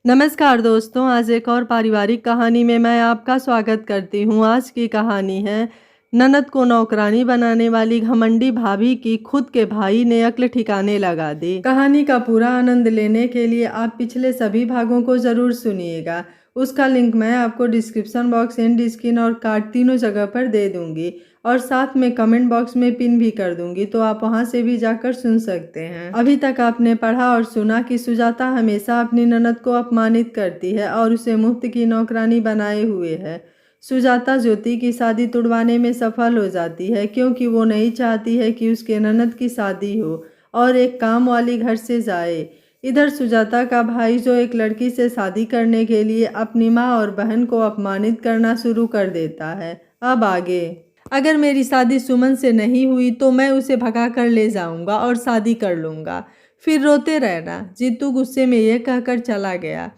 नमस्कार दोस्तों, आज एक और पारिवारिक कहानी में मैं आपका स्वागत करती हूँ। आज की कहानी है ननद को नौकरानी बनाने वाली घमंडी भाभी की खुद के भाई ने अक्ल ठिकाने लगा दी। कहानी का पूरा आनंद लेने के लिए आप पिछले सभी भागों को जरूर सुनिएगा। उसका लिंक मैं आपको डिस्क्रिप्शन बॉक्स, एंड स्क्रीन और कार्ड तीनों जगह पर दे दूंगी और साथ में कमेंट बॉक्स में पिन भी कर दूंगी, तो आप वहां से भी जाकर सुन सकते हैं। अभी तक आपने पढ़ा और सुना कि सुजाता हमेशा अपनी ननद को अपमानित करती है और उसे मुफ्त की नौकरानी बनाए हुए है। सुजाता ज्योति की शादी तुड़वाने में सफल हो जाती है, क्योंकि वो नहीं चाहती है कि उसके ननद की शादी हो और एक काम वाली घर से जाए। इधर सुजाता का भाई, जो एक लड़की से शादी करने के लिए अपनी माँ और बहन को अपमानित करना शुरू कर देता है। अब आगे, अगर मेरी शादी सुमन से नहीं हुई तो मैं उसे भगा कर ले जाऊंगा और शादी कर लूंगा, फिर रोते रहना। जीतू गुस्से में ये कहकर चला गया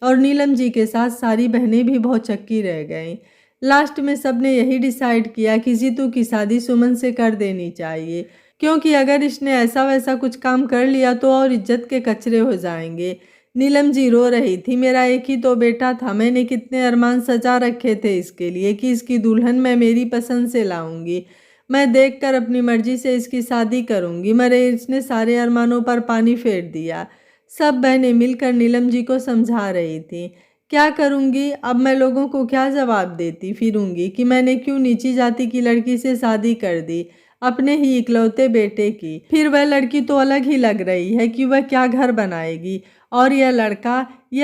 और नीलम जी के साथ सारी बहनें भी बहुत चक्की रह गईं। लास्ट में सबने यही डिसाइड किया कि जीतू की शादी सुमन से कर देनी चाहिए, क्योंकि अगर इसने ऐसा वैसा कुछ काम कर लिया तो और इज्जत के कचरे हो जाएंगे। नीलम जी रो रही थी। मेरा एक ही तो बेटा था, मैंने कितने अरमान सजा रखे थे इसके लिए कि इसकी दुल्हन मैं मेरी पसंद से लाऊंगी, मैं देखकर अपनी मर्जी से इसकी शादी करूंगी, मरे इसने सारे अरमानों पर पानी फेर दिया। सब बहनें मिलकर नीलम जी को समझा रही थी। क्या करूंगी अब मैं, लोगों को क्या जवाब देती फिरूंगी कि मैंने क्यों नीची जाति की लड़की से शादी कर दी, अपने ही इकलौते बेटे की। फिर वह लड़की तो अलग ही लग रही है कि वह क्या घर बनाएगी, और यह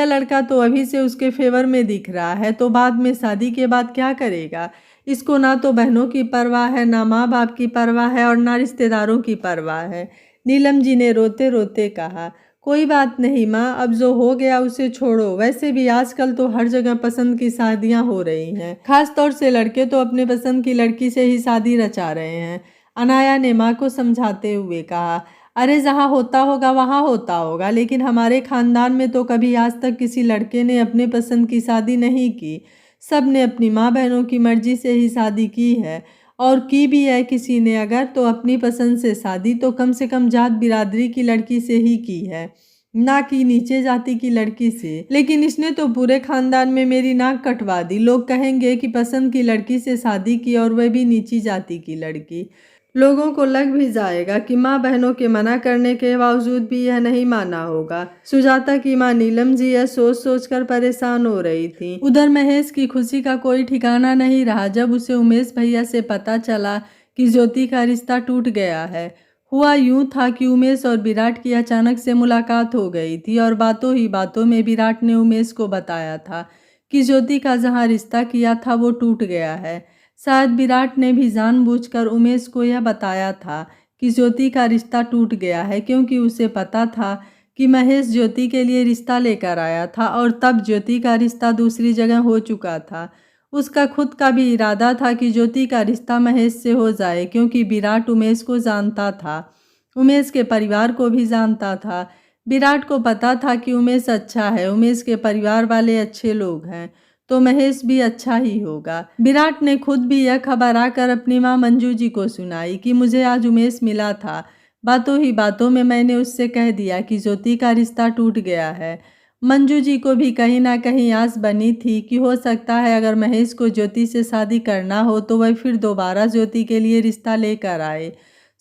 लड़का तो अभी से उसके फेवर में दिख रहा है, तो बाद में शादी के बाद क्या करेगा। इसको ना तो बहनों की परवाह है, ना माँ बाप की परवाह है और ना रिश्तेदारों की परवाह है। नीलम जी ने रोते रोते कहा, कोई बात नहीं माँ, अब जो हो गया उसे छोड़ो। वैसे भी आजकल तो हर जगह पसंद की शादियां हो रही हैं, खास तौर से लड़के तो अपने पसंद की लड़की से ही शादी रचा रहे हैं। अनाया ने माँ को समझाते हुए कहा, अरे जहाँ होता होगा वहाँ होता होगा, लेकिन हमारे खानदान में तो कभी आज तक किसी लड़के ने अपने पसंद की शादी नहीं की। सब ने अपनी माँ बहनों की मर्जी से ही शादी की है, और की भी है किसी ने अगर तो अपनी पसंद से शादी तो कम से कम जात बिरादरी की लड़की से ही की है, ना कि नीचे जाति की लड़की से। लेकिन इसने तो पूरे खानदान में मेरी नाक कटवा दी। लोग कहेंगे कि पसंद की लड़की से शादी की और वह भी नीची जाति की लड़की। लोगों को लग भी जाएगा कि माँ बहनों के मना करने के बावजूद भी यह नहीं माना होगा। सुजाता की माँ नीलम जी यह सोच सोच कर परेशान हो रही थी। उधर महेश की खुशी का कोई ठिकाना नहीं रहा जब उसे उमेश भैया से पता चला कि ज्योति का रिश्ता टूट गया है। हुआ यूं था कि उमेश और विराट की अचानक से मुलाकात हो गई थी और बातों ही बातों में विराट ने उमेश को बताया था कि ज्योति का जहाँ रिश्ता किया था वो टूट गया है। शायद विराट ने भी जानबूझकर उमेश को यह बताया था कि ज्योति का रिश्ता टूट गया है, क्योंकि उसे पता था कि महेश ज्योति के लिए रिश्ता लेकर आया था और तब ज्योति का रिश्ता दूसरी जगह हो चुका था। उसका खुद का भी इरादा था कि ज्योति का रिश्ता महेश से हो जाए, क्योंकि विराट उमेश को जानता था, उमेश के परिवार को भी जानता था। विराट को पता था कि उमेश अच्छा है, उमेश के परिवार वाले अच्छे लोग हैं, तो महेश भी अच्छा ही होगा। विराट ने खुद भी यह खबर आकर अपनी माँ मंजू जी को सुनाई कि मुझे आज उमेश मिला था। बातों ही बातों में मैंने उससे कह दिया कि ज्योति का रिश्ता टूट गया है। मंजू जी को भी कहीं ना कहीं आस बनी थी कि हो सकता है अगर महेश को ज्योति से शादी करना हो तो वह फिर दोबारा ज्योति के लिए रिश्ता लेकर आए।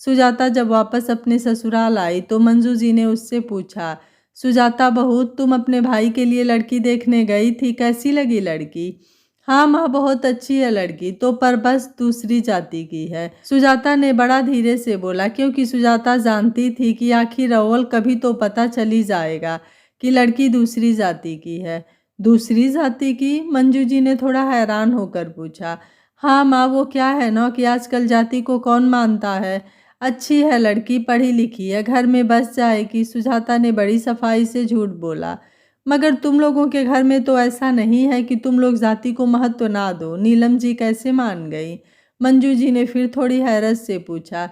सुजाता जब वापस अपने ससुराल आई तो मंजू जी ने उससे पूछा, सुजाता बहू, तुम अपने भाई के लिए लड़की देखने गई थी, कैसी लगी लड़की। हाँ माँ, बहुत अच्छी है लड़की तो, पर बस दूसरी जाति की है, सुजाता ने बड़ा धीरे से बोला, क्योंकि सुजाता जानती थी कि आखिर अव्वल कभी तो पता चली जाएगा कि लड़की दूसरी जाति की है। दूसरी जाति की? मंजू जी ने थोड़ा हैरान होकर पूछा। हाँ माँ, वो क्या है ना कि आजकल जाति को कौन मानता है। अच्छी है लड़की, पढ़ी लिखी है, घर में बस जाएगी, सुजाता ने बड़ी सफाई से झूठ बोला। मगर तुम लोगों के घर में तो ऐसा नहीं है कि तुम लोग जाति को महत्व ना दो। नीलम जी कैसे मान गई? मंजू जी ने फिर थोड़ी हैरत से पूछा।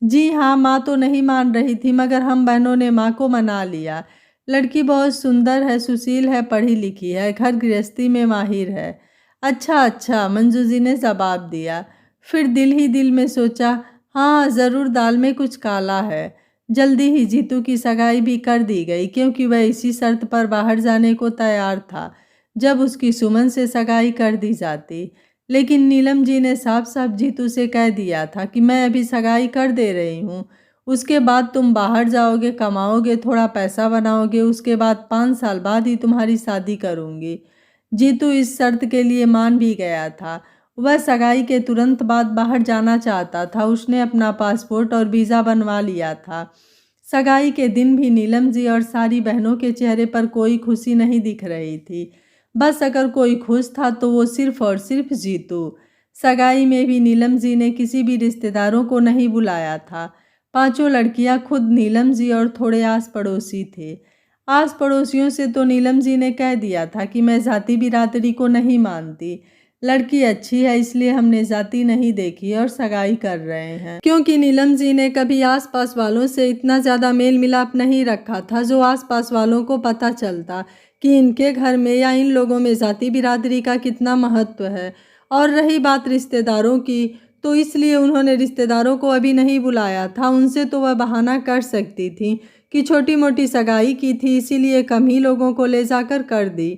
जी हाँ, माँ तो नहीं मान रही थी, मगर हम बहनों ने माँ को मना लिया। लड़की बहुत सुंदर है, सुशील है, पढ़ी लिखी है, घर गृहस्थी में माहिर है। अच्छा अच्छा, मंजू जी ने जवाब दिया। फिर दिल ही दिल में सोचा, हाँ ज़रूर दाल में कुछ काला है। जल्दी ही जीतू की सगाई भी कर दी गई, क्योंकि वह इसी शर्त पर बाहर जाने को तैयार था जब उसकी सुमन से सगाई कर दी जाती। लेकिन नीलम जी ने साफ साफ जीतू से कह दिया था कि मैं अभी सगाई कर दे रही हूँ, उसके बाद तुम बाहर जाओगे, कमाओगे, थोड़ा पैसा बनाओगे, उसके बाद 5 साल बाद ही तुम्हारी शादी करूँगी। जीतू इस शर्त के लिए मान भी गया था। वह सगाई के तुरंत बाद बाहर जाना चाहता था। उसने अपना पासपोर्ट और वीज़ा बनवा लिया था। सगाई के दिन भी नीलम जी और सारी बहनों के चेहरे पर कोई खुशी नहीं दिख रही थी। बस अगर कोई खुश था तो वो सिर्फ और सिर्फ जीतू। सगाई में भी नीलम जी ने किसी भी रिश्तेदारों को नहीं बुलाया था। 5 लड़कियां खुद नीलम जी और थोड़े आस पड़ोसी थे। आस पड़ोसियों से तो नीलम जी ने कह दिया था कि मैं जाति बिरादरी को नहीं मानती, लड़की अच्छी है इसलिए हमने जाति नहीं देखी और सगाई कर रहे हैं। क्योंकि नीलम जी ने कभी आसपास वालों से इतना ज़्यादा मेल मिलाप नहीं रखा था जो आसपास वालों को पता चलता कि इनके घर में या इन लोगों में जाति बिरादरी का कितना महत्व है। और रही बात रिश्तेदारों की, तो इसलिए उन्होंने रिश्तेदारों को अभी नहीं बुलाया था। उनसे तो वह बहाना कर सकती थी कि छोटी मोटी सगाई की थी, इसीलिए कम ही लोगों को ले जाकर कर दी।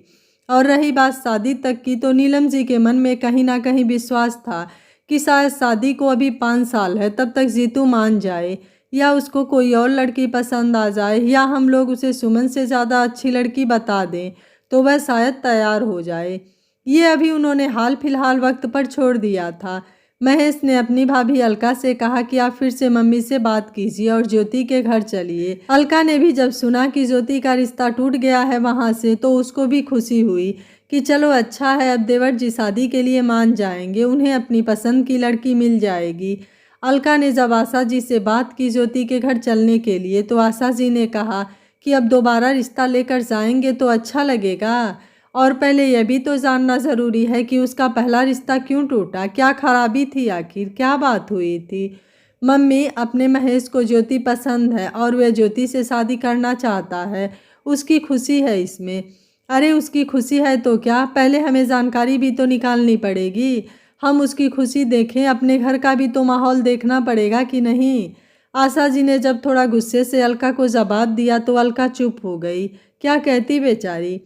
और रही बात शादी तक की, तो नीलम जी के मन में कहीं ना कहीं विश्वास था कि शायद शादी को अभी 5 साल है, तब तक जीतू मान जाए या उसको कोई और लड़की पसंद आ जाए या हम लोग उसे सुमन से ज़्यादा अच्छी लड़की बता दें तो वह शायद तैयार हो जाए। ये अभी उन्होंने हाल फिलहाल वक्त पर छोड़ दिया था। महेश ने अपनी भाभी अलका से कहा कि आप फिर से मम्मी से बात कीजिए और ज्योति के घर चलिए। अलका ने भी जब सुना कि ज्योति का रिश्ता टूट गया है वहाँ से, तो उसको भी खुशी हुई कि चलो अच्छा है, अब देवर जी शादी के लिए मान जाएंगे, उन्हें अपनी पसंद की लड़की मिल जाएगी। अलका ने जब आशा जी से बात की ज्योति के घर चलने के लिए, तो आशा जी ने कहा कि अब दोबारा रिश्ता लेकर जाएंगे तो अच्छा लगेगा, और पहले यह भी तो जानना ज़रूरी है कि उसका पहला रिश्ता क्यों टूटा, क्या खराबी थी, आखिर क्या बात हुई थी। मम्मी, अपने महेश को ज्योति पसंद है और वह ज्योति से शादी करना चाहता है, उसकी खुशी है इसमें। अरे उसकी खुशी है तो क्या, पहले हमें जानकारी भी तो निकालनी पड़ेगी, हम उसकी खुशी देखें, अपने घर का भी तो माहौल देखना पड़ेगा कि नहीं। आशा जी ने जब थोड़ा गुस्से से अलका को जवाब दिया तो अलका चुप हो गई। क्या कहती बेचारी।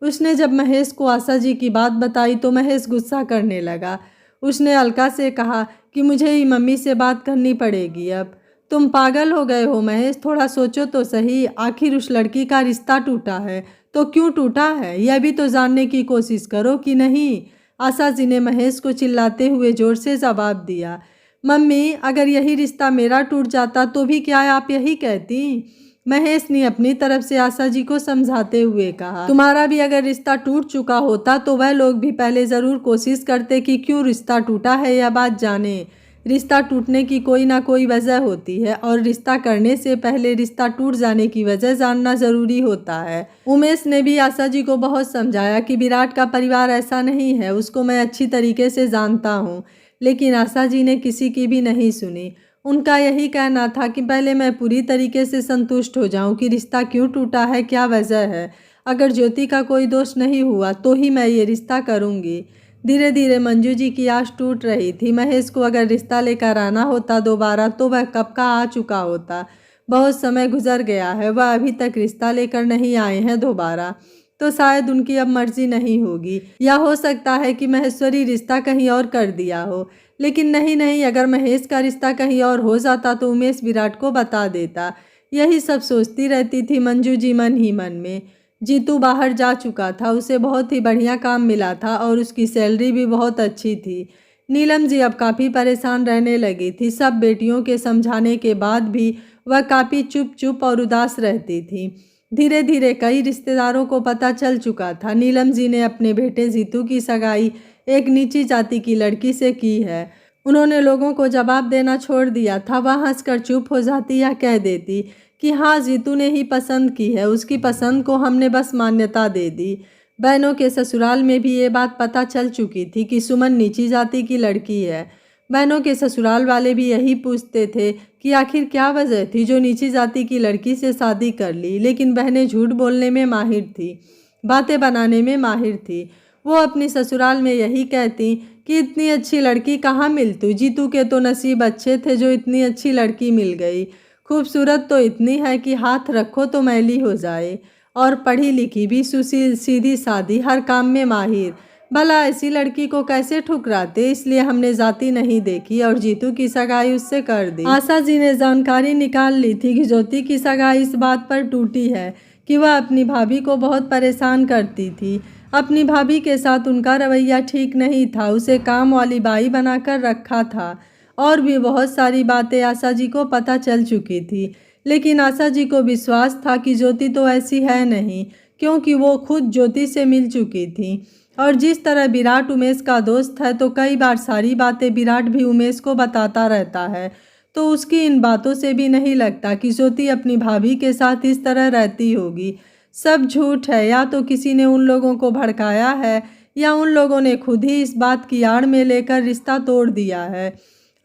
उसने जब महेश को आशा जी की बात बताई तो महेश गुस्सा करने लगा। उसने अलका से कहा कि मुझे ही मम्मी से बात करनी पड़ेगी अब। तुम पागल हो गए हो महेश, थोड़ा सोचो तो सही, आखिर उस लड़की का रिश्ता टूटा है तो क्यों टूटा है यह भी तो जानने की कोशिश करो कि नहीं। आशा जी ने महेश को चिल्लाते हुए जोर से जवाब दिया। मम्मी, अगर यही रिश्ता मेरा टूट जाता तो भी क्या आप यही कहती। महेश ने अपनी तरफ से आशा जी को समझाते हुए कहा, तुम्हारा भी अगर रिश्ता टूट चुका होता तो वह लोग भी पहले ज़रूर कोशिश करते कि क्यों रिश्ता टूटा है यह बात जाने। रिश्ता टूटने की कोई ना कोई वजह होती है और रिश्ता करने से पहले रिश्ता टूट जाने की वजह जानना ज़रूरी होता है। उमेश ने भी आशा जी को बहुत समझाया कि विराट का परिवार ऐसा नहीं है, उसको मैं अच्छी तरीके से जानता हूँ, लेकिन आशा जी ने किसी की भी नहीं सुनी। उनका यही कहना था कि पहले मैं पूरी तरीके से संतुष्ट हो जाऊं कि रिश्ता क्यों टूटा है, क्या वजह है। अगर ज्योति का कोई दोष नहीं हुआ तो ही मैं ये रिश्ता करूंगी। धीरे धीरे मंजू जी की आस टूट रही थी। महेश को अगर रिश्ता लेकर आना होता दोबारा तो वह कब का आ चुका होता। बहुत समय गुजर गया है, वह अभी तक रिश्ता लेकर नहीं आए हैं दोबारा, तो शायद उनकी अब मर्जी नहीं होगी, या हो सकता है कि महेश्वरी रिश्ता कहीं और कर दिया हो। लेकिन नहीं नहीं, अगर महेश का रिश्ता कहीं और हो जाता तो उमेश विराट को बता देता। यही सब सोचती रहती थी मंजू जी मन ही मन में। जीतू बाहर जा चुका था, उसे बहुत ही बढ़िया काम मिला था और उसकी सैलरी भी बहुत अच्छी थी। नीलम जी अब काफ़ी परेशान रहने लगी थी। सब बेटियों के समझाने के बाद भी वह काफ़ी चुप चुप और उदास रहती थी। धीरे धीरे कई रिश्तेदारों को पता चल चुका था नीलम जी ने अपने बेटे जीतू की सगाई एक नीची जाति की लड़की से की है। उन्होंने लोगों को जवाब देना छोड़ दिया था। वह हंसकर चुप हो जाती या कह देती कि हाँ, जीतू ने ही पसंद की है, उसकी पसंद को हमने बस मान्यता दे दी। बहनों के ससुराल में भी ये बात पता चल चुकी थी कि सुमन नीची जाति की लड़की है। बहनों के ससुराल वाले भी यही पूछते थे कि आखिर क्या वजह थी जो नीची जाति की लड़की से शादी कर ली। लेकिन बहनें झूठ बोलने में माहिर थी, बातें बनाने में माहिर थी। वो अपनी ससुराल में यही कहती कि इतनी अच्छी लड़की कहाँ मिलती, जीतू के तो नसीब अच्छे थे जो इतनी अच्छी लड़की मिल गई। खूबसूरत तो इतनी है कि हाथ रखो तो मैली हो जाए, और पढ़ी लिखी भी, सुशील, सीधी सादी, हर काम में माहिर। भला ऐसी लड़की को कैसे ठुकराते, इसलिए हमने जाति नहीं देखी और जीतू की सगाई उससे कर दी। आशा जी ने जानकारी निकाल ली थी कि ज्योति की सगाई इस बात पर टूटी है कि वह अपनी भाभी को बहुत परेशान करती थी। अपनी भाभी के साथ उनका रवैया ठीक नहीं था, उसे काम वाली बाई बनाकर रखा था, और भी बहुत सारी बातें आशा जी को पता चल चुकी थी। लेकिन आशा जी को विश्वास था कि ज्योति तो ऐसी है नहीं, क्योंकि वो खुद ज्योति से मिल चुकी थी। और जिस तरह विराट उमेश का दोस्त है, तो कई बार सारी बातें विराट भी उमेश को बताता रहता है, तो उसकी इन बातों से भी नहीं लगता कि ज्योति अपनी भाभी के साथ इस तरह रहती होगी। सब झूठ है, या तो किसी ने उन लोगों को भड़काया है, या उन लोगों ने खुद ही इस बात की आड़ में लेकर रिश्ता तोड़ दिया है।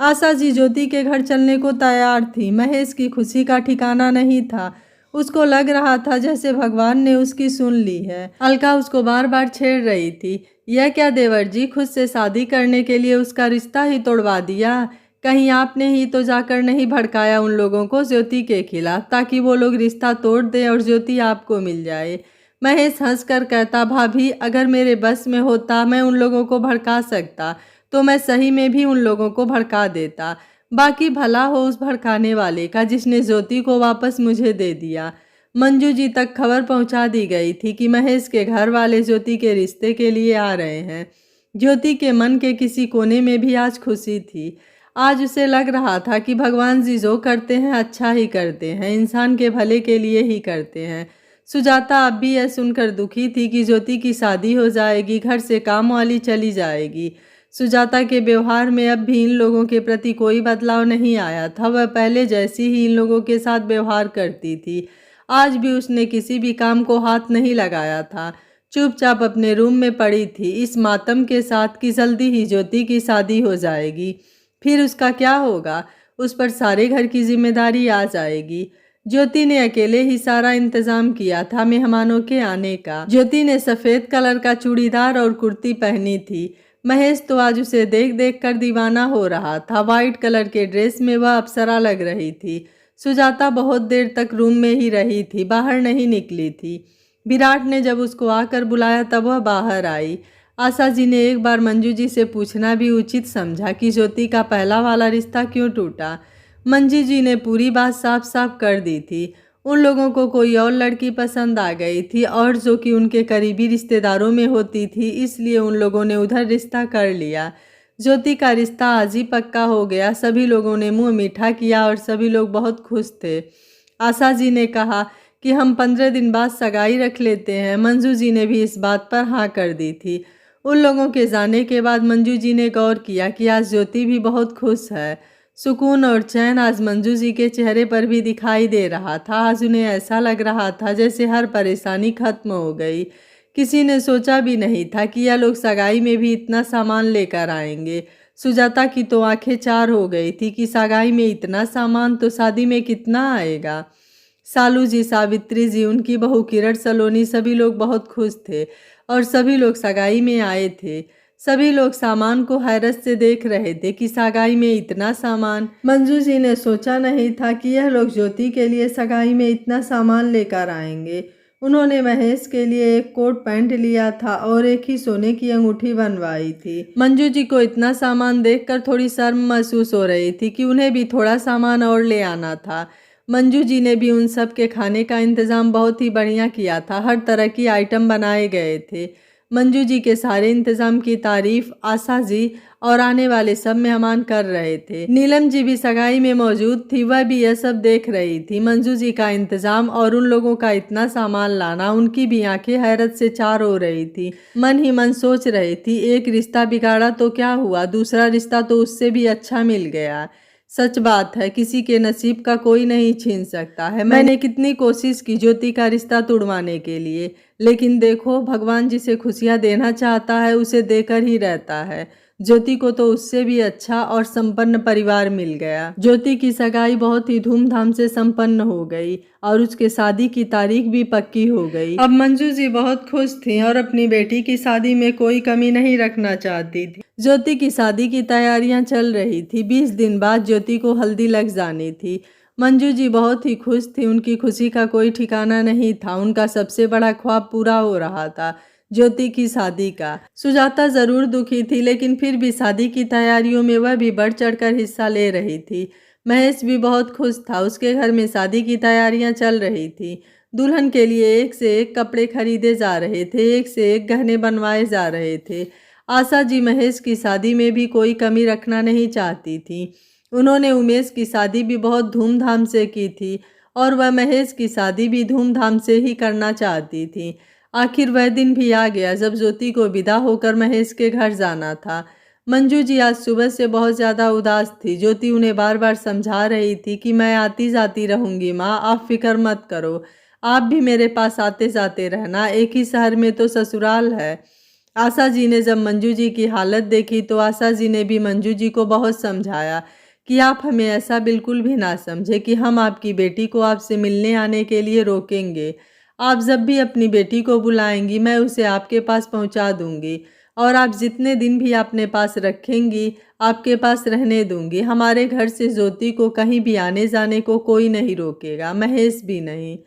आशा जी ज्योति के घर चलने को तैयार थी। महेश की खुशी का ठिकाना नहीं था। उसको लग रहा था जैसे भगवान ने उसकी सुन ली है। अलका उसको बार बार छेड़ रही थी, यह क्या देवर जी, खुद से शादी करने के लिए उसका रिश्ता ही तोड़वा दिया? कहीं आपने ही तो जाकर नहीं भड़काया उन लोगों को ज्योति के खिलाफ, ताकि वो लोग रिश्ता तोड़ दें और ज्योति आपको मिल जाए? महेश हंसकर कहता, भाभी अगर मेरे बस में होता, मैं उन लोगों को भड़का सकता तो मैं सही में भी उन लोगों को भड़का देता। बाकी भला हो उस भड़काने वाले का जिसने ज्योति को वापस मुझे दे दिया। मंजू जी तक खबर पहुंचा दी गई थी कि महेश के घर वाले ज्योति के रिश्ते के लिए आ रहे हैं। ज्योति के मन के किसी कोने में भी आज खुशी थी। आज उसे लग रहा था कि भगवान जी जो करते हैं अच्छा ही करते हैं, इंसान के भले के लिए ही करते हैं। सुजाता अब भी यह सुनकर दुखी थी कि ज्योति की शादी हो जाएगी, घर से काम वाली चली जाएगी। सुजाता के व्यवहार में अब भी इन लोगों के प्रति कोई बदलाव नहीं आया था। वह पहले जैसी ही इन लोगों के साथ व्यवहार करती थी। आज भी उसने किसी भी काम को हाथ नहीं लगाया था, चुपचाप अपने रूम में पड़ी थी, इस मातम के साथ कि जल्दी ही ज्योति की शादी हो जाएगी। फिर उसका क्या होगा? उस पर सारे घर की जिम्मेदारी आ जाएगी। ज्योति ने अकेले ही सारा इंतजाम किया था मेहमानों के आने का। ज्योति ने सफ़ेद कलर का चूड़ीदार और कुर्ती पहनी थी। महेश तो आज उसे देख देख कर दीवाना हो रहा था। वाइट कलर के ड्रेस में वह अप्सरा लग रही थी। सुजाता बहुत देर तक रूम में ही रही थी, बाहर नहीं निकली थी। विराट ने जब उसको आकर बुलाया तब वह बाहर आई। आशा जी ने एक बार मंजू जी से पूछना भी उचित समझा कि ज्योति का पहला वाला रिश्ता क्यों टूटा। मंजू जी ने पूरी बात साफ साफ कर दी थी। उन लोगों को कोई और लड़की पसंद आ गई थी, और जो कि उनके करीबी रिश्तेदारों में होती थी, इसलिए उन लोगों ने उधर रिश्ता कर लिया। ज्योति का रिश्ता आज ही पक्का हो गया। सभी लोगों ने मुंह मीठा किया और सभी लोग बहुत खुश थे। आशा जी ने कहा कि हम 15 दिन बाद सगाई रख लेते हैं। मंजू जी ने भी इस बात पर हाँ कर दी थी। उन लोगों के जाने के बाद मंजू जी ने गौर किया कि आज ज्योति भी बहुत खुश है। सुकून और चैन आज मंजू जी के चेहरे पर भी दिखाई दे रहा था। आज उन्हें ऐसा लग रहा था जैसे हर परेशानी खत्म हो गई। किसी ने सोचा भी नहीं था कि यह लोग सगाई में भी इतना सामान लेकर आएंगे। सुजाता की तो आंखें चार हो गई थी कि सगाई में इतना सामान तो शादी में कितना आएगा। सालू जी, सावित्री जी, उनकी बहू किरण सलोनी, सभी लोग बहुत खुश थे और सभी लोग सगाई में आए थे। सभी लोग सामान को हैरत से देख रहे थे कि सगाई में इतना सामान। मंजू जी ने सोचा नहीं था कि यह लोग ज्योति के लिए सगाई में इतना सामान लेकर आएंगे। उन्होंने महेश के लिए एक कोट पैंट लिया था और एक ही सोने की अंगूठी बनवाई थी। मंजू जी को इतना सामान देखकर थोड़ी शर्म महसूस हो रही थी कि उन्हें भी थोड़ा सामान और ले आना था। मंजू जी ने भी उन सब के खाने का इंतज़ाम बहुत ही बढ़िया किया था। हर तरह की आइटम बनाए गए थे। मंजू जी के सारे इंतजाम की तारीफ आशा जी और आने वाले सब मेहमान कर रहे थे। नीलम जी भी सगाई में मौजूद थी, वह भी यह सब देख रही थी। मंजू जी का इंतजाम और उन लोगों का इतना सामान लाना, उनकी भी आंखें हैरत से चार हो रही थी। मन ही मन सोच रही थी, एक रिश्ता बिगाड़ा तो क्या हुआ, दूसरा रिश्ता तो उससे भी अच्छा मिल गया। सच बात है, किसी के नसीब का कोई नहीं छीन सकता है। मैंने कितनी कोशिश की ज्योति का रिश्ता तुड़वाने के लिए, लेकिन देखो भगवान जिसे खुशियां देना चाहता है उसे देकर ही रहता है। ज्योति को तो उससे भी अच्छा और संपन्न परिवार मिल गया। ज्योति की सगाई बहुत ही धूमधाम से संपन्न हो गई और उसके शादी की तारीख भी पक्की हो गई। अब मंजू जी बहुत खुश थी और अपनी बेटी की शादी में कोई कमी नहीं रखना चाहती थी। ज्योति की शादी की तैयारियां चल रही थी। 20 दिन बाद ज्योति को हल्दी लग जानी थी। मंजू जी बहुत ही खुश थी। उनकी खुशी का कोई ठिकाना नहीं था। उनका सबसे बड़ा ख्वाब पूरा हो रहा था, ज्योति की शादी का। सुजाता जरूर दुखी थी, लेकिन फिर भी शादी की तैयारियों में वह भी बढ़ चढ़कर हिस्सा ले रही थी। महेश भी बहुत खुश था। उसके घर में शादी की तैयारियां चल रही थी। दुल्हन के लिए एक से एक कपड़े खरीदे जा रहे थे, एक से एक गहने बनवाए जा रहे थे। आशा जी महेश की शादी में भी कोई कमी रखना नहीं चाहती थी। उन्होंने उमेश की शादी भी बहुत धूमधाम से की थी और वह महेश की शादी भी धूमधाम से ही करना चाहती थी। आखिर वह दिन भी आ गया जब ज्योति को विदा होकर महेश के घर जाना था। मंजू जी आज सुबह से बहुत ज़्यादा उदास थी। ज्योति उन्हें बार बार समझा रही थी कि मैं आती जाती रहूंगी माँ, आप फिक्र मत करो। आप भी मेरे पास आते जाते रहना, एक ही शहर में तो ससुराल है। आशा जी ने जब मंजू जी की हालत देखी तो आशा जी ने भी मंजू जी को बहुत समझाया कि आप हमें ऐसा बिल्कुल भी ना समझे कि हम आपकी बेटी को आपसे मिलने आने के लिए रोकेंगे। आप जब भी अपनी बेटी को बुलाएंगी मैं उसे आपके पास पहुंचा दूंगी और आप जितने दिन भी अपने पास रखेंगी आपके पास रहने दूंगी। हमारे घर से ज्योति को कहीं भी आने जाने को कोई नहीं रोकेगा, महेश भी नहीं।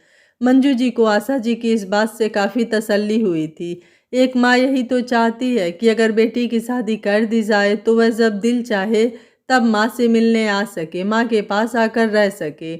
मंजू जी को आशा जी की इस बात से काफ़ी तसल्ली हुई थी। एक माँ यही तो चाहती है कि अगर बेटी की शादी कर दी जाए तो वह जब दिल चाहे तब माँ से मिलने आ सके, माँ के पास आकर रह सके।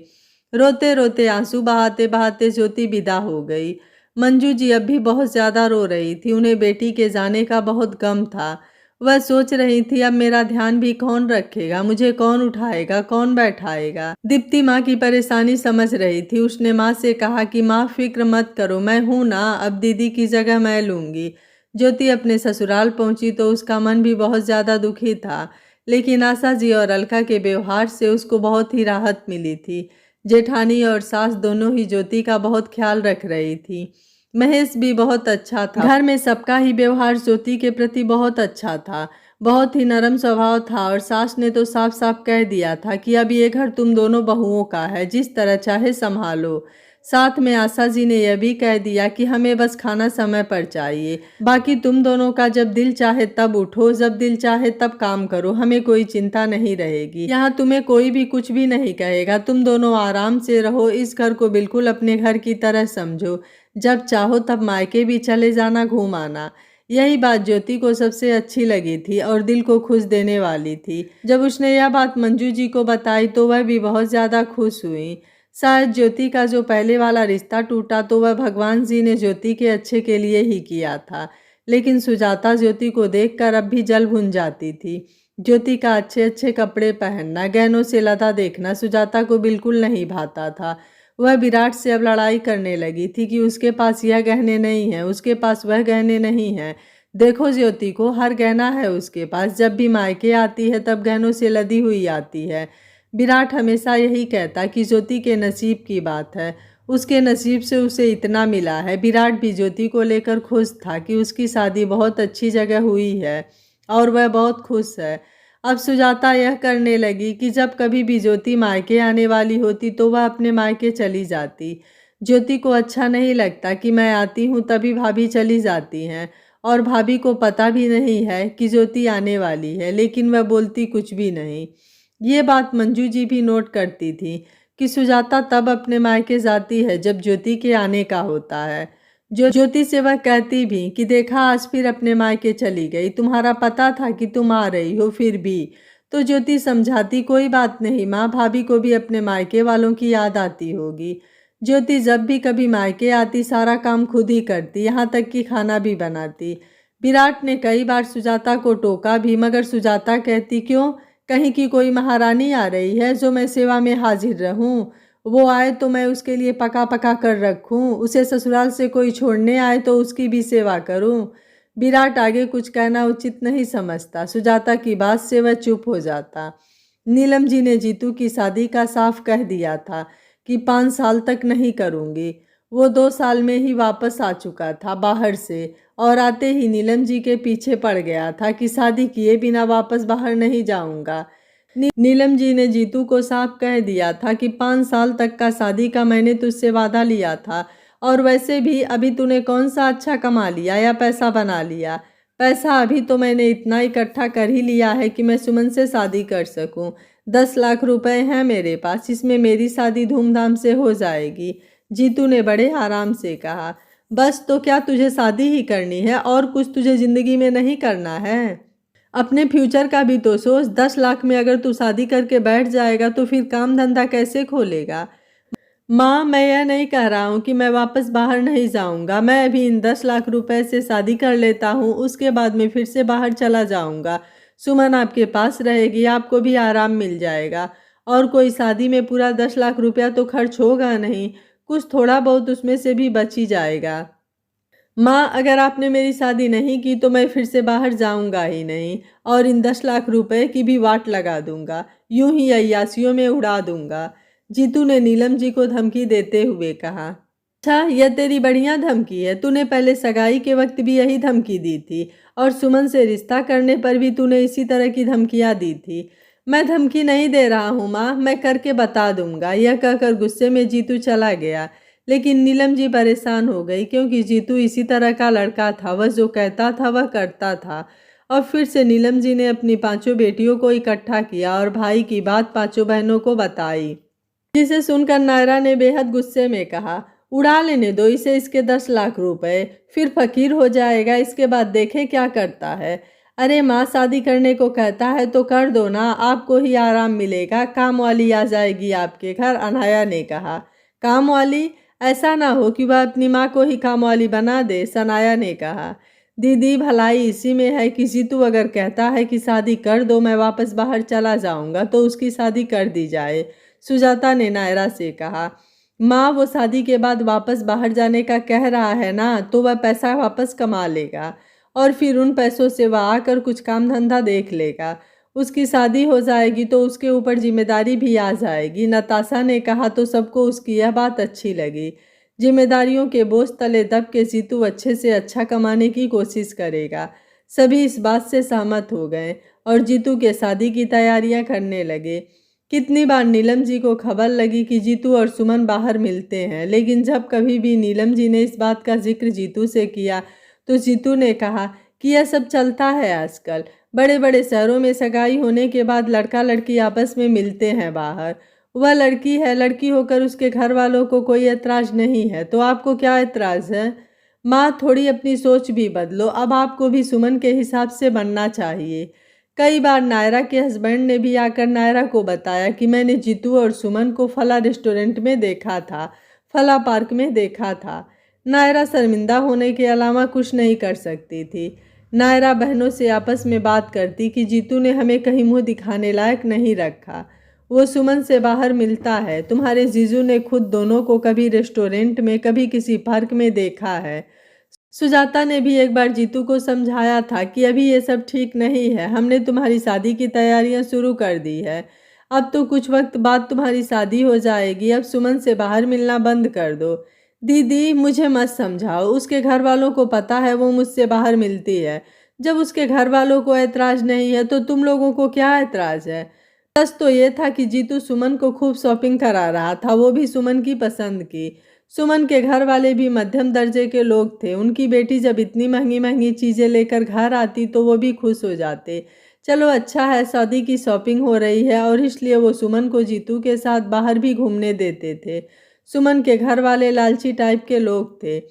रोते रोते आंसू बहाते बहाते ज्योति विदा हो गई। मंजू जी अब भी बहुत ज़्यादा रो रही थी। उन्हें बेटी के जाने का बहुत गम था। वह सोच रही थी अब मेरा ध्यान भी कौन रखेगा, मुझे कौन उठाएगा, कौन बैठाएगा। दीप्ति माँ की परेशानी समझ रही थी। उसने माँ से कहा कि माँ फिक्र मत करो, मैं हूँ ना, अब दीदी की जगह मैं लूँगी। ज्योति अपने ससुराल पहुंची तो उसका मन भी बहुत ज़्यादा दुखी था, लेकिन आशा जी और अलका के व्यवहार से उसको बहुत ही राहत मिली थी। जेठानी और सास दोनों ही ज्योति का बहुत ख्याल रख रही थी। महेश भी बहुत अच्छा था। घर में सबका ही व्यवहार ज्योति के प्रति बहुत अच्छा था। बहुत ही नरम स्वभाव था और सास ने तो साफ साफ कह दिया था कि अब ये घर तुम दोनों बहुओं का है, जिस तरह चाहे संभालो। साथ में आशा जी ने यह भी कह दिया कि हमें बस खाना समय पर चाहिए, बाकी तुम दोनों का जब दिल चाहे तब उठो, जब दिल चाहे तब काम करो, हमें कोई चिंता नहीं रहेगी। यहाँ तुम्हें कोई भी कुछ भी नहीं कहेगा, तुम दोनों आराम से रहो। इस घर को बिल्कुल अपने घर की तरह समझो। जब चाहो तब मायके भी चले जाना, घूम आना। यही बात ज्योति को सबसे अच्छी लगी थी और दिल को खुश देने वाली थी। जब उसने यह बात मंजू जी को बताई तो वह भी बहुत ज़्यादा खुश हुई। शायद ज्योति का जो पहले वाला रिश्ता टूटा तो वह भगवान जी ने ज्योति के अच्छे के लिए ही किया था, लेकिन सुजाता ज्योति को देखकर अब भी जल भुन जाती थी। ज्योति का अच्छे अच्छे कपड़े पहनना, गहनों से लदा देखना सुजाता को बिल्कुल नहीं भाता था। वह विराट से अब लड़ाई करने लगी थी कि उसके पास यह गहने नहीं हैं, उसके पास वह गहने नहीं हैं। देखो ज्योति को, हर गहना है उसके पास, जब भी मायके आती है तब गहनों से लदी हुई आती है। विराट हमेशा यही कहता कि ज्योति के नसीब की बात है, उसके नसीब से उसे इतना मिला है। विराट भी ज्योति को लेकर खुश था कि उसकी शादी बहुत अच्छी जगह हुई है और वह बहुत खुश है। अब सुजाता यह करने लगी कि जब कभी भी ज्योति मायके आने वाली होती तो वह अपने मायके चली जाती। ज्योति को अच्छा नहीं लगता कि मैं आती हूँ तभी भाभी चली जाती हैं और भाभी को पता भी नहीं है कि ज्योति आने वाली है, लेकिन वह बोलती कुछ भी नहीं। ये बात मंजू जी भी नोट करती थी कि सुजाता तब अपने मायके जाती है जब ज्योति के आने का होता है। जो ज्योति से वह कहती भी कि देखा आज फिर अपने मायके चली गई, तुम्हारा पता था कि तुम आ रही हो फिर भी। तो ज्योति समझाती कोई बात नहीं माँ, भाभी को भी अपने मायके वालों की याद आती होगी। ज्योति जब भी कभी मायके आती सारा काम खुद ही करती, यहाँ तक कि खाना भी बनाती। विराट ने कई बार सुजाता को टोका भी, मगर सुजाता कहती क्यों, कहीं की कोई महारानी आ रही है जो मैं सेवा में हाजिर रहूं? वो आए तो मैं उसके लिए पका पका कर रखूं, उसे ससुराल से कोई छोड़ने आए तो उसकी भी सेवा करूं। विराट आगे कुछ कहना उचित नहीं समझता। सुजाता की बात से वह चुप हो जाता। नीलम जी ने जीतू की शादी का साफ कह दिया था कि 5 साल तक नहीं करूंगी। वो 2 साल में ही वापस आ चुका था बाहर से और आते ही नीलम जी के पीछे पड़ गया था कि शादी किए बिना वापस बाहर नहीं जाऊंगा। नीलम जी ने जीतू को साफ कह दिया था कि 5 साल तक का शादी का मैंने तुझसे वादा लिया था और वैसे भी अभी तूने कौन सा अच्छा कमा लिया या पैसा बना लिया। पैसा अभी तो मैंने इतना इकट्ठा कर ही लिया है कि मैं सुमन से शादी कर सकूं। 10 लाख रुपए हैं मेरे पास, इसमें मेरी शादी धूमधाम से हो जाएगी। जीतू ने बड़े आराम से कहा। बस तो क्या तुझे शादी ही करनी है और कुछ तुझे जिंदगी में नहीं करना है? अपने फ्यूचर का भी तो सोच। 10 लाख में अगर तू शादी करके बैठ जाएगा तो फिर काम धंधा कैसे खोलेगा? माँ, मैं यह नहीं कह रहा हूँ कि मैं वापस बाहर नहीं जाऊँगा। मैं अभी इन 10 लाख रुपए से शादी कर लेता हूँ, उसके बाद में फिर से बाहर चला जाऊँगा। सुमन आपके पास रहेगी, आपको भी आराम मिल जाएगा। और कोई शादी में पूरा 10 लाख रुपया तो खर्च होगा नहीं, कुछ थोड़ा बहुत उसमें से भी बच ही जाएगा। माँ, अगर आपने मेरी शादी नहीं की तो मैं फिर से बाहर जाऊंगा ही नहीं और इन 10 लाख रुपए की भी वाट लगा दूंगा, यूं ही अय्यासियों में उड़ा दूंगा। जीतू ने नीलम जी को धमकी देते हुए कहा। अच्छा, यह तेरी बढ़िया धमकी है। तूने पहले सगाई के वक्त भी यही धमकी दी थी और सुमन से रिश्ता करने पर भी तूने इसी तरह की धमकियां दी थी। मैं धमकी नहीं दे रहा हूँ माँ, मैं करके बता दूंगा। यह कहकर गुस्से में जीतू चला गया। लेकिन नीलम जी परेशान हो गई क्योंकि जीतू इसी तरह का लड़का था। वह जो कहता था वह करता था। और फिर से नीलम जी ने अपनी 5 बेटियों को इकट्ठा किया और भाई की बात 5 बहनों को बताई, जिसे सुनकर नायरा ने बेहद गुस्से में कहा, उड़ा लेने दो इसे, इसके 10 लाख रुपए, फिर फकीर हो जाएगा, इसके बाद देखे क्या करता है। अरे माँ, शादी करने को कहता है तो कर दो ना, आपको ही आराम मिलेगा। काम वाली आ जाएगी आपके घर, अनाया ने कहा। काम वाली? ऐसा ना हो कि वह अपनी माँ को ही काम वाली बना दे, सनाया ने कहा। दीदी, भलाई इसी में है कि जीतू अगर कहता है कि शादी कर दो, मैं वापस बाहर चला जाऊंगा, तो उसकी शादी कर दी जाए, सुजाता ने नायरा से कहा। माँ, वो शादी के बाद वापस बाहर जाने का कह रहा है ना, तो वह पैसा वापस कमा लेगा और फिर उन पैसों से वह आकर कुछ काम धंधा देख लेगा। उसकी शादी हो जाएगी तो उसके ऊपर जिम्मेदारी भी आ जाएगी, नताशा ने कहा। तो सबको उसकी यह बात अच्छी लगी। जिम्मेदारियों के बोझ तले दब के जीतू अच्छे से अच्छा कमाने की कोशिश करेगा। सभी इस बात से सहमत हो गए और जीतू के शादी की तैयारियां करने लगे। कितनी बार नीलम जी को खबर लगी कि जीतू और सुमन बाहर मिलते हैं, लेकिन जब कभी भी नीलम जी ने इस बात का जिक्र जीतू से किया तो जीतू ने कहा कि यह सब चलता है आजकल। बड़े बड़े शहरों में सगाई होने के बाद लड़का लड़की आपस में मिलते हैं बाहर। वह लड़की है, लड़की होकर उसके घर वालों को कोई ऐतराज नहीं है, तो आपको क्या ऐतराज है? माँ, थोड़ी अपनी सोच भी बदलो। अब आपको भी सुमन के हिसाब से बनना चाहिए। कई बार नायरा के हस्बैंड ने भी आकर नायरा को बताया कि मैंने जीतू और सुमन को फला रेस्टोरेंट में देखा था, फला पार्क में देखा था। नायरा शर्मिंदा होने के अलावा कुछ नहीं कर सकती थी। नायरा बहनों से आपस में बात करती कि जीतू ने हमें कहीं मुंह दिखाने लायक नहीं रखा, वो सुमन से बाहर मिलता है। तुम्हारे जीजू ने खुद दोनों को कभी रेस्टोरेंट में, कभी किसी पार्क में देखा है। सुजाता ने भी एक बार जीतू को समझाया था कि अभी ये सब ठीक नहीं है, हमने तुम्हारी शादी की तैयारियां शुरू कर दी है। अब तो कुछ वक्त बाद तुम्हारी शादी हो जाएगी, अब सुमन से बाहर मिलना बंद कर दो। दीदी, मुझे मत समझाओ, उसके घर वालों को पता है वो मुझसे बाहर मिलती है। जब उसके घर वालों को ऐतराज नहीं है तो तुम लोगों को क्या ऐतराज है? सच तो ये था कि जीतू सुमन को खूब शॉपिंग करा रहा था, वो भी सुमन की पसंद की। सुमन के घर वाले भी मध्यम दर्जे के लोग थे। उनकी बेटी जब इतनी महंगी महंगी चीज़ें लेकर घर आती तो वो भी खुश हो जाते। चलो अच्छा है, शादी की शॉपिंग हो रही है, और इसलिए वो सुमन को जीतू के साथ बाहर भी घूमने देते थे। सुमन के घर वाले लालची टाइप के लोग थे।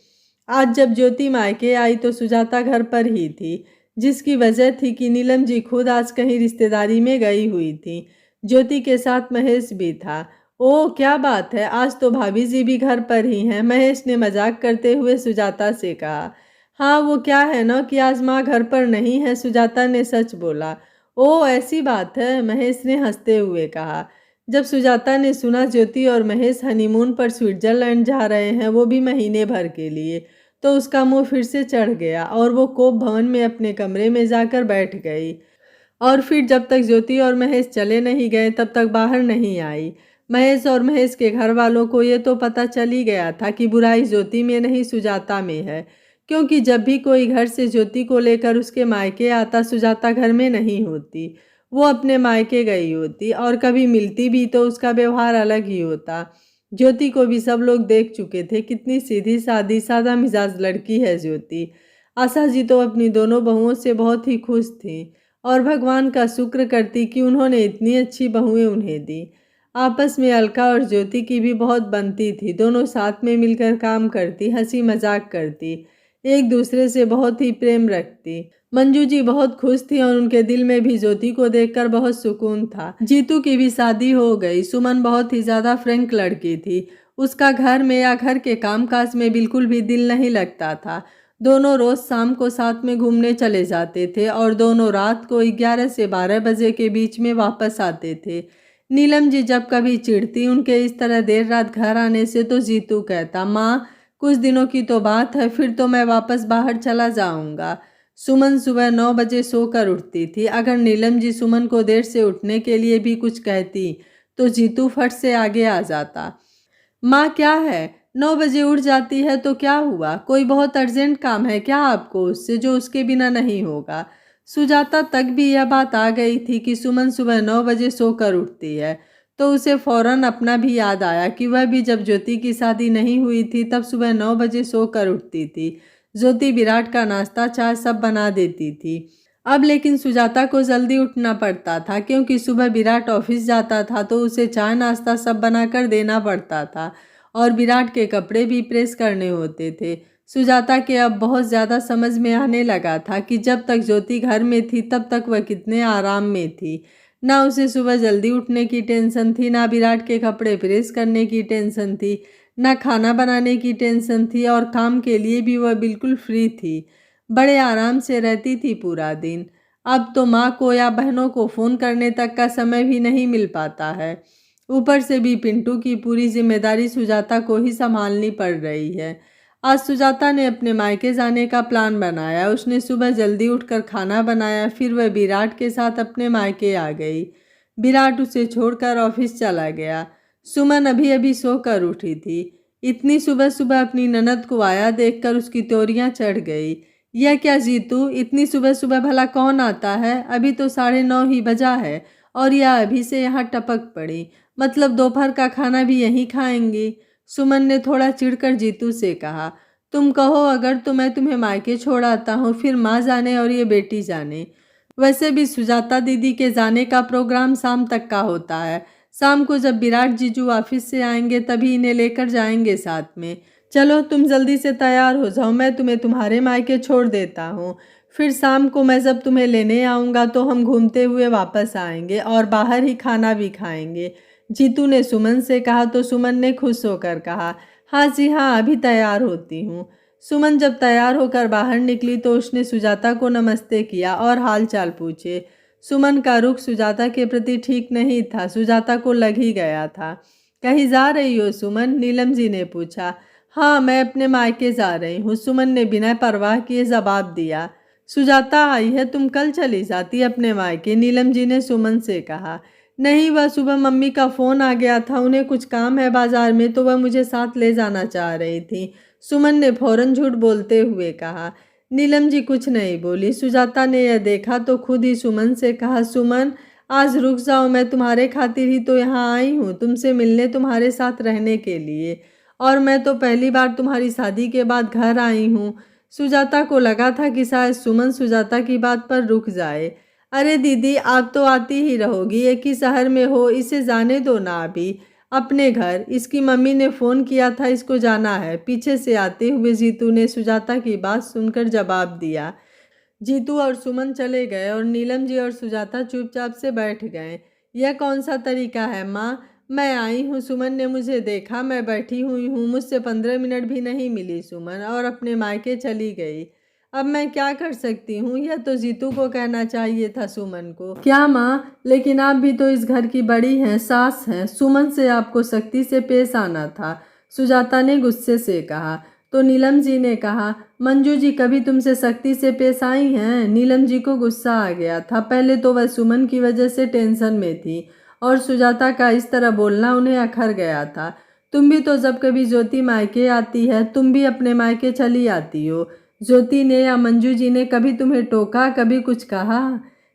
आज जब ज्योति मायके आई तो सुजाता घर पर ही थी, जिसकी वजह थी कि नीलम जी खुद आज कहीं रिश्तेदारी में गई हुई थी। ज्योति के साथ महेश भी था। ओह, क्या बात है, आज तो भाभी जी भी घर पर ही हैं, महेश ने मजाक करते हुए सुजाता से कहा। हाँ, वो क्या है ना कि आज माँ घर पर नहीं है, सुजाता ने सच बोला। ओह, ऐसी बात है, महेश ने हंसते हुए कहा। जब सुजाता ने सुना ज्योति और महेश हनीमून पर स्विट्जरलैंड जा रहे हैं, वो भी महीने भर के लिए, तो उसका मुंह फिर से चढ़ गया और वो कोप भवन में अपने कमरे में जाकर बैठ गई। और फिर जब तक ज्योति और महेश चले नहीं गए तब तक बाहर नहीं आई। महेश और महेश के घर वालों को ये तो पता चल ही गया था कि बुराई ज्योति में नहीं सुजाता में है, क्योंकि जब भी कोई घर से ज्योति को लेकर उसके मायके आता सुजाता घर में नहीं होती, वो अपने मायके गई होती, और कभी मिलती भी तो उसका व्यवहार अलग ही होता। ज्योति को भी सब लोग देख चुके थे, कितनी सीधी सादी सादा मिजाज लड़की है ज्योति। आशा जी तो अपनी दोनों बहुओं से बहुत ही खुश थी और भगवान का शुक्र करती कि उन्होंने इतनी अच्छी बहुएं उन्हें दी। आपस में अलका और ज्योति की भी बहुत बनती थी। दोनों साथ में मिलकर काम करती, हंसी मजाक करती, एक दूसरे से बहुत ही प्रेम रखती। मंजू जी बहुत खुश थी और उनके दिल में भी ज्योति को देखकर बहुत सुकून था। जीतू की भी शादी हो गई। सुमन बहुत ही ज्यादा फ्रैंक लड़की थी। उसका घर में या घर के कामकाज में बिल्कुल भी दिल नहीं लगता था। दोनों रोज शाम को साथ में घूमने चले जाते थे और दोनों रात को 11 से 12 बजे के बीच में वापस आते थे। नीलम जी जब कभी चिढ़ती उनके इस तरह देर रात घर आने से तो जीतू कहता, माँ कुछ दिनों की तो बात है, फिर तो मैं वापस बाहर चला जाऊंगा। सुमन सुबह 9 बजे सोकर उठती थी। अगर नीलम जी सुमन को देर से उठने के लिए भी कुछ कहती तो जीतू फट से आगे आ जाता। माँ क्या है, 9 बजे उठ जाती है तो क्या हुआ? कोई बहुत अर्जेंट काम है क्या आपको उससे जो उसके बिना नहीं होगा? सुजाता तक भी यह बात आ गई थी कि सुमन सुबह 9 बजे सोकर उठती है, तो उसे फौरन अपना भी याद आया कि वह भी जब ज्योति की शादी नहीं हुई थी तब सुबह 9 बजे सोकर उठती थी। ज्योति विराट का नाश्ता चाय सब बना देती थी। अब लेकिन सुजाता को जल्दी उठना पड़ता था क्योंकि सुबह विराट ऑफिस जाता था तो उसे चाय नाश्ता सब बनाकर देना पड़ता था और विराट के कपड़े भी प्रेस करने होते थे। सुजाता के अब बहुत ज़्यादा समझ में आने लगा था कि जब तक ज्योति घर में थी तब तक वह कितने आराम में थी। ना उसे सुबह जल्दी उठने की टेंशन थी, ना विराट के कपड़े प्रेस करने की टेंशन थी, ना खाना बनाने की टेंशन थी और काम के लिए भी वह बिल्कुल फ्री थी। बड़े आराम से रहती थी पूरा दिन। अब तो माँ को या बहनों को फ़ोन करने तक का समय भी नहीं मिल पाता है। ऊपर से भी पिंटू की पूरी जिम्मेदारी सुजाता को ही संभालनी पड़ रही है। आज सुजाता ने अपने मायके जाने का प्लान बनाया। उसने सुबह जल्दी उठकर खाना बनाया, फिर वह विराट के साथ अपने मायके आ गई। विराट उसे छोड़कर ऑफिस चला गया। सुमन अभी अभी सोकर उठी थी। इतनी सुबह सुबह अपनी ननद को आया देखकर उसकी त्योरियां चढ़ गई। यह क्या जीतू, इतनी सुबह सुबह भला कौन आता है? अभी तो 9:30 ही बजा है और यह अभी से यहाँ टपक पड़ी। मतलब दोपहर का खाना भी यहीं खाएंगी? सुमन ने थोड़ा चिढ़कर जीतू से कहा, तुम कहो अगर तो मैं तुम्हें मायके छोड़ आता हूँ, फिर माँ जाने और ये बेटी जाने। वैसे भी सुजाता दीदी के जाने का प्रोग्राम शाम तक का होता है। शाम को जब विराट जीजू ऑफिस से आएंगे तभी इन्हें लेकर जाएंगे साथ में। चलो तुम जल्दी से तैयार हो जाओ, मैं तुम्हें तुम्हारे मायके छोड़ देता हूँ। फिर शाम को मैं जब तुम्हें लेने आऊँगा तो हम घूमते हुए वापस आएंगे और बाहर ही खाना भी खाएंगे। जीतू ने सुमन से कहा तो सुमन ने खुश होकर कहा, हाँ जी हाँ, अभी तैयार होती हूँ। सुमन जब तैयार होकर बाहर निकली तो उसने सुजाता को नमस्ते किया और हाल चाल पूछे। सुमन का रुख सुजाता के प्रति ठीक नहीं था। सुजाता को लग ही गया था। कहीं जा रही हो सुमन? नीलम जी ने पूछा। हाँ, मैं अपने मायके जा रही हूँ, सुमन ने बिना परवाह किए जवाब दिया। सुजाता आई है, तुम कल चली जाती अपने मायके? नीलम जी ने सुमन से कहा। नहीं, वह सुबह मम्मी का फ़ोन आ गया था, उन्हें कुछ काम है बाजार में तो वह मुझे साथ ले जाना चाह रही थी, सुमन ने फौरन झूठ बोलते हुए कहा। नीलम जी कुछ नहीं बोली। सुजाता ने यह देखा तो खुद ही सुमन से कहा, सुमन आज रुक जाओ, मैं तुम्हारे खातिर ही तो यहाँ आई हूँ, तुमसे मिलने, तुम्हारे साथ रहने के लिए। और मैं तो पहली बार तुम्हारी शादी के बाद घर आई हूँ। सुजाता को लगा था कि शायद सुमन सुजाता की बात पर रुक जाए। अरे दीदी, आप तो आती ही रहोगी, एक ही शहर में हो, इसे जाने दो ना अभी अपने घर। इसकी मम्मी ने फ़ोन किया था, इसको जाना है, पीछे से आते हुए जीतू ने सुजाता की बात सुनकर जवाब दिया। जीतू और सुमन चले गए और नीलम जी और सुजाता चुपचाप से बैठ गए। यह कौन सा तरीका है माँ? मैं आई हूँ, सुमन ने मुझे देखा, मैं बैठी हुई हूँ, मुझसे 15 मिनट भी नहीं मिली सुमन और अपने मायके चली गई। अब मैं क्या कर सकती हूँ? यह तो जीतू को कहना चाहिए था सुमन को। क्या माँ, लेकिन आप भी तो इस घर की बड़ी हैं, सास हैं, सुमन से आपको सख्ती से पेश आना था, सुजाता ने गुस्से से कहा। तो नीलम जी ने कहा, मंजू जी कभी तुमसे सख्ती से पेश आई हैं? नीलम जी को गुस्सा आ गया था। पहले तो वह सुमन की वजह से टेंशन में थी और सुजाता का इस तरह बोलना उन्हें अखर गया था। तुम भी तो जब कभी ज्योति मायके आती है, तुम भी अपने मायके चली आती हो। ज्योति ने या मंजू जी ने कभी तुम्हें टोका, कभी कुछ कहा?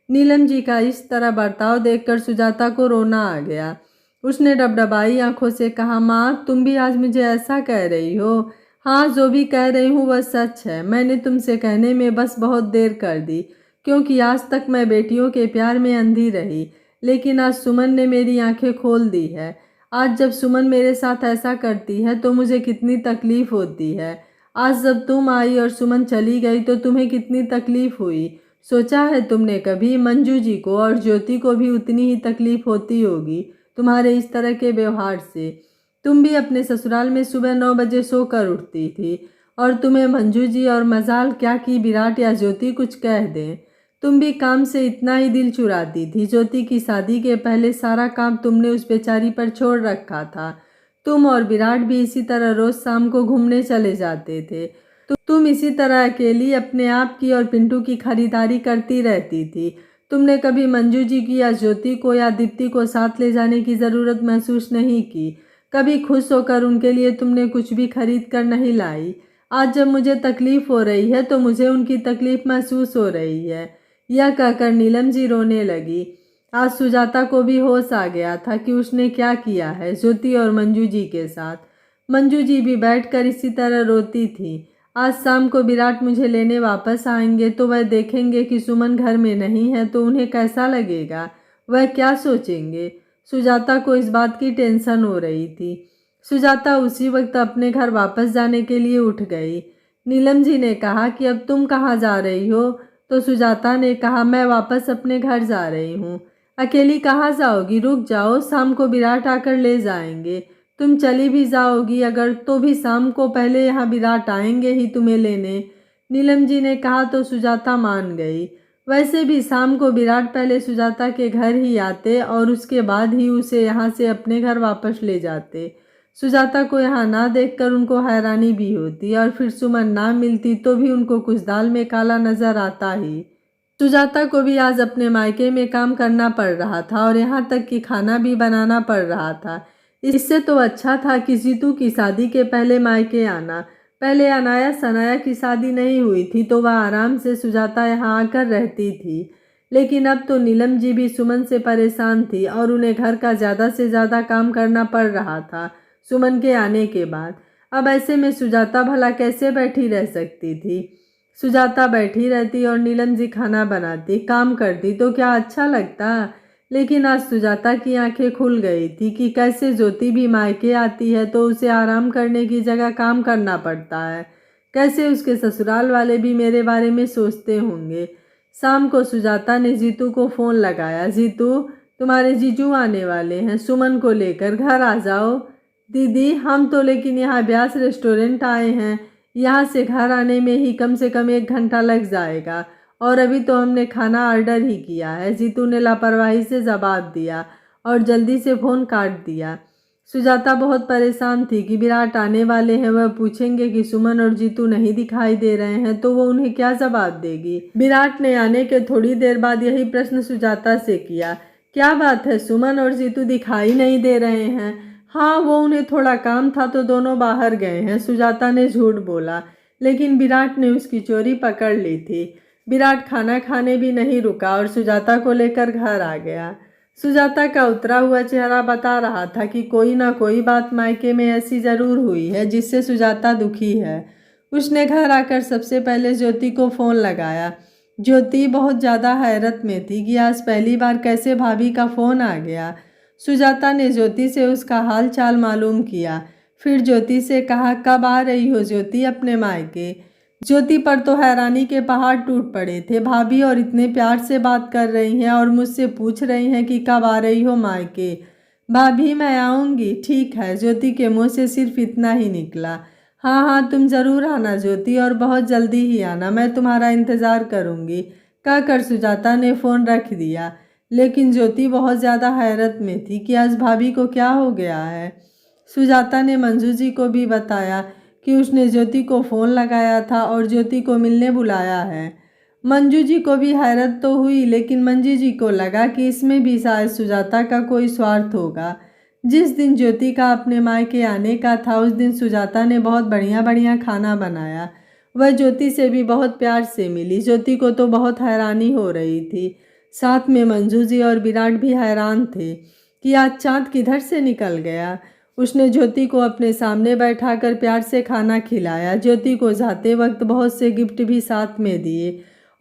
नीलम जी का इस तरह बर्ताव देखकर सुजाता को रोना आ गया। उसने डबडबाई आंखों से कहा, माँ तुम भी आज मुझे ऐसा कह रही हो? हाँ, जो भी कह रही हूँ वह सच है। मैंने तुमसे कहने में बस बहुत देर कर दी। क्योंकि आज तक मैं बेटियों के प्यार में अंधी रही, लेकिन आज सुमन ने मेरी आंखें खोल दी है। आज जब सुमन मेरे साथ ऐसा करती है तो मुझे कितनी तकलीफ होती है। आज जब तुम आई और सुमन चली गई तो तुम्हें कितनी तकलीफ हुई। सोचा है तुमने कभी? मंजू जी को और ज्योति को भी उतनी ही तकलीफ होती होगी तुम्हारे इस तरह के व्यवहार से। तुम भी अपने ससुराल में सुबह 9 बजे सोकर उठती थी और तुम्हें मंजू जी और मजाल क्या कि विराट या ज्योति कुछ कह दें। तुम भी काम से इतना ही दिल चुराती थी। ज्योति की शादी के पहले सारा काम तुमने उस बेचारी पर छोड़ रखा था। तुम और विराट भी इसी तरह रोज शाम को घूमने चले जाते थे। तो तुम इसी तरह अकेली अपने आप की और पिंटू की खरीदारी करती रहती थी। तुमने कभी मंजू जी की या ज्योति को या दीप्ति को साथ ले जाने की ज़रूरत महसूस नहीं की। कभी खुश होकर उनके लिए तुमने कुछ भी खरीद कर नहीं लाई। आज जब मुझे तकलीफ हो रही है तो मुझे उनकी तकलीफ महसूस हो रही है। यह कहकर नीलम जी रोने लगी। आज सुजाता को भी होश आ गया था कि उसने क्या किया है ज्योति और मंजू जी के साथ। मंजू जी भी बैठकर इसी तरह रोती थी। आज शाम को विराट मुझे लेने वापस आएंगे तो वह देखेंगे कि सुमन घर में नहीं है तो उन्हें कैसा लगेगा, वह क्या सोचेंगे। सुजाता को इस बात की टेंशन हो रही थी। सुजाता उसी वक्त अपने घर वापस जाने के लिए उठ गई। नीलम जी ने कहा कि अब तुम कहाँ जा रही हो? तो सुजाता ने कहा, मैं वापस अपने घर जा रही हूँ। अकेली कहाँ जाओगी? रुक जाओ, शाम को विराट आकर ले जाएंगे। तुम चली भी जाओगी अगर तो भी शाम को पहले यहाँ विराट आएंगे ही तुम्हें लेने। नीलम जी ने कहा तो सुजाता मान गई। वैसे भी शाम को विराट पहले सुजाता के घर ही आते और उसके बाद ही उसे यहाँ से अपने घर वापस ले जाते। सुजाता को यहाँ ना देखकर उनको हैरानी भी होती और फिर सुमन ना मिलती तो भी उनको कुछ दाल में काला नजर आता ही। सुजाता को भी आज अपने मायके में काम करना पड़ रहा था और यहाँ तक कि खाना भी बनाना पड़ रहा था। इससे तो अच्छा था कि जीतू की शादी के पहले मायके आना। पहले अनाया सनाया की शादी नहीं हुई थी तो वह आराम से सुजाता यहाँ आकर रहती थी। लेकिन अब तो नीलम जी भी सुमन से परेशान थी और उन्हें घर का ज़्यादा से ज़्यादा काम करना पड़ रहा था सुमन के आने के बाद। अब ऐसे में सुजाता भला कैसे बैठी रह सकती थी? सुजाता बैठी रहती और नीलम जी खाना बनाती, काम करती तो क्या अच्छा लगता? लेकिन आज सुजाता की आंखें खुल गई थी कि कैसे ज्योति भी मायके आती है तो उसे आराम करने की जगह काम करना पड़ता है। कैसे उसके ससुराल वाले भी मेरे बारे में सोचते होंगे। शाम को सुजाता ने जीतू को फ़ोन लगाया। जीतू, तुम्हारे जीजू आने वाले हैं, सुमन को लेकर घर आ जाओ। दीदी, हम तो लेकिन यहाँ ब्यास रेस्टोरेंट आए हैं, यहाँ से घर आने में ही कम से कम 1 घंटा लग जाएगा और अभी तो हमने खाना ऑर्डर ही किया है। जीतू ने लापरवाही से जवाब दिया और जल्दी से फ़ोन काट दिया। सुजाता बहुत परेशान थी कि विराट आने वाले हैं, वह पूछेंगे कि सुमन और जीतू नहीं दिखाई दे रहे हैं तो वो उन्हें क्या जवाब देगी। विराट ने आने के थोड़ी देर बाद यही प्रश्न सुजाता से किया, क्या बात है, सुमन और जीतू दिखाई नहीं दे रहे हैं? हाँ, वो उन्हें थोड़ा काम था तो दोनों बाहर गए हैं, सुजाता ने झूठ बोला। लेकिन विराट ने उसकी चोरी पकड़ ली थी। विराट खाना खाने भी नहीं रुका और सुजाता को लेकर घर आ गया। सुजाता का उतरा हुआ चेहरा बता रहा था कि कोई ना कोई बात मायके में ऐसी ज़रूर हुई है जिससे सुजाता दुखी है। उसने घर आकर सबसे पहले ज्योति को फ़ोन लगाया। ज्योति बहुत ज़्यादा हैरत में थी कि आज पहली बार कैसे भाभी का फ़ोन आ गया। सुजाता ने ज्योति से उसका हाल चाल मालूम किया। फिर ज्योति से कहा, कब आ रही हो ज्योति अपने मायके? ज्योति पर तो हैरानी के पहाड़ टूट पड़े थे। भाभी और इतने प्यार से बात कर रही हैं और मुझसे पूछ रही हैं कि कब आ रही हो मायके। भाभी, मैं आऊँगी। ठीक है, ज्योति के मुँह से सिर्फ इतना ही निकला। हाँ हाँ, तुम ज़रूर आना ज्योति, और बहुत जल्दी ही आना, मैं तुम्हारा इंतज़ार करूँगी। कहकर सुजाता ने फ़ोन रख दिया। लेकिन ज्योति बहुत ज़्यादा हैरत में थी कि आज भाभी को क्या हो गया है। सुजाता ने मंजू जी को भी बताया कि उसने ज्योति को फ़ोन लगाया था और ज्योति को मिलने बुलाया है। मंजू जी को भी हैरत तो हुई, लेकिन मंजू जी को लगा कि इसमें भी शायद सुजाता का कोई स्वार्थ होगा। जिस दिन ज्योति का अपने मायके आने का था उस दिन सुजाता ने बहुत बढ़िया बढ़िया खाना बनाया। वह ज्योति से भी बहुत प्यार से मिली। ज्योति को तो बहुत हैरानी हो रही थी। साथ में मंजू जी और विराट भी हैरान थे कि आज चाँद किधर से निकल गया। उसने ज्योति को अपने सामने बैठाकर प्यार से खाना खिलाया। ज्योति को जाते वक्त बहुत से गिफ्ट भी साथ में दिए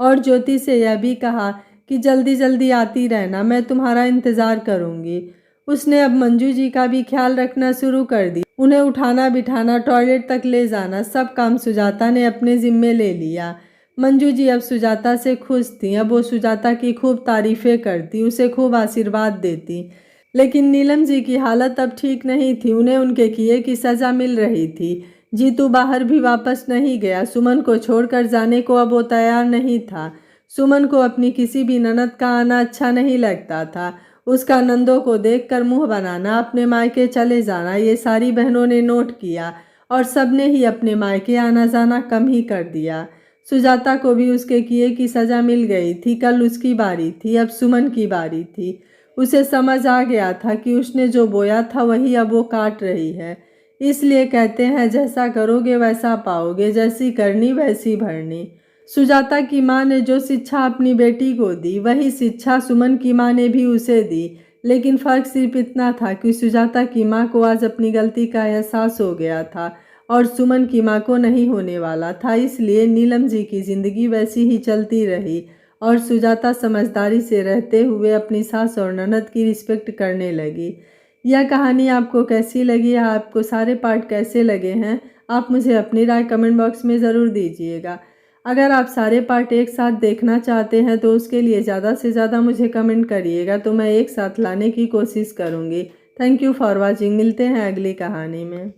और ज्योति से यह भी कहा कि जल्दी जल्दी आती रहना, मैं तुम्हारा इंतज़ार करूँगी। उसने अब मंजू जी का भी ख्याल रखना शुरू कर दी। उन्हें उठाना बिठाना, टॉयलेट तक ले जाना, सब काम सुजाता ने अपने ज़िम्मे ले लिया। मंजू जी अब सुजाता से खुश थीं। अब वो सुजाता की खूब तारीफ़ें करती, उसे खूब आशीर्वाद देती। लेकिन नीलम जी की हालत अब ठीक नहीं थी। उन्हें उनके किए की सज़ा मिल रही थी। जीतू बाहर भी वापस नहीं गया। सुमन को छोड़कर जाने को अब वो तैयार नहीं था। सुमन को अपनी किसी भी ननद का आना अच्छा नहीं लगता था। उसका नंदों को देखकर मुंह बनाना, अपने मायके चले जाना, ये सारी बहनों ने नोट किया और सबने ही अपने मायके आना जाना कम ही कर दिया। सुजाता को भी उसके किए की सज़ा मिल गई थी। कल उसकी बारी थी, अब सुमन की बारी थी। उसे समझ आ गया था कि उसने जो बोया था वही अब वो काट रही है। इसलिए कहते हैं जैसा करोगे वैसा पाओगे, जैसी करनी वैसी भरनी। सुजाता की माँ ने जो शिक्षा अपनी बेटी को दी वही शिक्षा सुमन की माँ ने भी उसे दी। लेकिन फ़र्क सिर्फ इतना था कि सुजाता की माँ को आज अपनी गलती का एहसास हो गया था और सुमन की माँ को नहीं होने वाला था। इसलिए नीलम जी की ज़िंदगी वैसी ही चलती रही और सुजाता समझदारी से रहते हुए अपनी सास और ननद की रिस्पेक्ट करने लगी। यह कहानी आपको कैसी लगी, आपको सारे पार्ट कैसे लगे हैं, आप मुझे अपनी राय कमेंट बॉक्स में ज़रूर दीजिएगा। अगर आप सारे पार्ट एक साथ देखना चाहते हैं तो उसके लिए ज़्यादा से ज़्यादा मुझे कमेंट करिएगा, तो मैं एक साथ लाने की कोशिश करूँगी। Thank you for watching. मिलते हैं अगली कहानी में।